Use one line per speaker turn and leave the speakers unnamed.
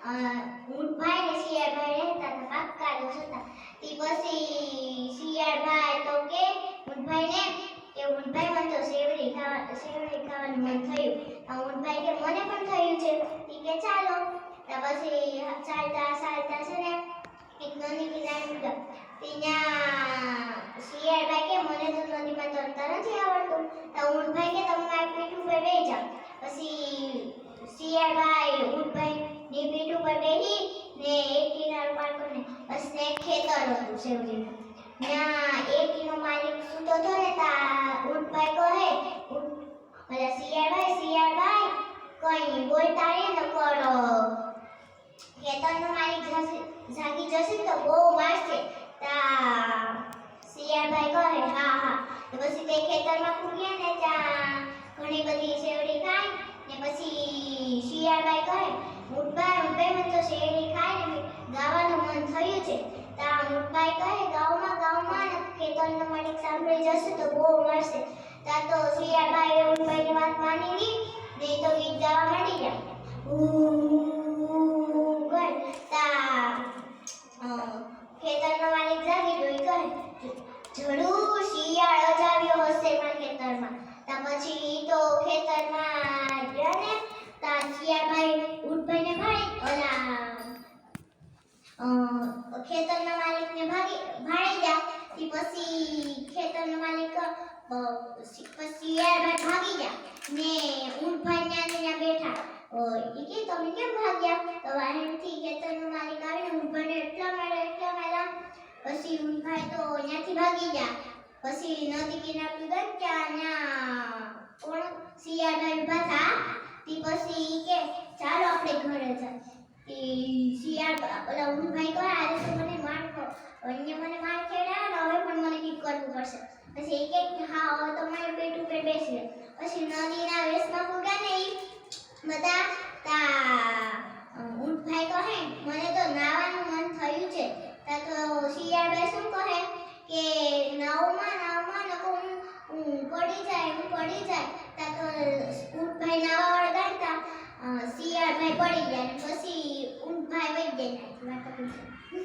ઊંટભાઈ ને શિયાળભાઈ રહેતા હતા, કાકા દોસ્ત હતા. તે પછી શિયાળભાઈ તો કે ઊંટભાઈને કે ઊંટભાઈ મને તો સેવડી ખાવાનું મન થયું. ઊંટભાઈ કે મને પણ થયું છે. તી કે ચાલો. તો પછી ચાલતા છે ને એક નદી કિનારે ગયા. ત્યાં શિયાળભાઈ કે મને તો નદીમાં તરતા નથી આવડતું. તો ઊંટભાઈ કે તમે મારી પીઠ ઉપર બેસી જાઓ. પછી શિયાળભાઈ ઊંટભાઈ ની પીઠ ઉપર બેસી ને એક કિનારો પાર કરીને બસ એક ખેતર હતું સેવડીનું. ના એકનો માલિક સૂતો હતો ને તા ઊંટભાઈ કહે શિયાળભાઈ કઈ બોલતા રે ન કરો. ખેતરનો માલિક જાગી જશે તો બહુ મારશે. તા શિયાળભાઈ કહે હા. તો પછી તે ખેતરમાં પૂગ્યા ને ત્યાં ઘણી બધી શેરડી ખાઈ ને પછી શિયાળભાઈ કહે ઊંટભાઈ મને તો શેરડી ખાઈ ને ગાવાનું મન થયું છે. તા ઊંટભાઈ કહે ગામમાં ખેતરનો માલિક સાંભળી જશે તો બહુ મારશે. તા તો શિયાળભાઈ ઊંટભાઈની વાત માની નહીં ને તો ગીત ગાવા માંડી ગયા. ખેતરનો માલિક જાગી ગયો કહે જરૂર શિયાળો જ આવ્યો હશે મારા ખેતરમાં. તા પછી તો ખેતરમાં ગયા ને તા શિયાળભાઈ ઊંટભાઈને ખેતરના માલિકને ભાળી ગયા. પછી ખેતરનો માલિક શિયાળભાઈ ભાગી ગયા ને ઊંટભાઈ ત્યાં બેઠા. એ કે તમે કેમ ભાગ્યા? તો વાહેણથી ખેતરનો માલિક આવીને ઊંટભાઈને એટલા માર્યા. પછી ઊંટભાઈ તો ત્યાંથી ભાગી ગયા. પછી નદી કિનારે ગયા ત્યાં કોણ શિયાળભાઈ ઊભા થા. તે પછી કે ચાલો આપણે ઘરે જાય. ઓલા ઊંટભાઈ કહે આજે તો મને માર ખેડા ને હવે પણ મને કંઈક કરવું પડશે. પછી એ કે હા હવે તમારે પેટ ઉપર બેસી રહે. પછી નદીના વેસમાં પૂગ્યા ને બધા તા ઊંટભાઈ કહે મને તો નાવાનું મન થયું છે. તા તો શિયાળભાઈ શું કહે કે નાવમાં નકો હું પડી જાય. તા તો ઊંટભાઈ નાવા વળગાડતા શિયાળભાઈ પડી ગયા. પછી ઊંટભાઈ વહી ગયા.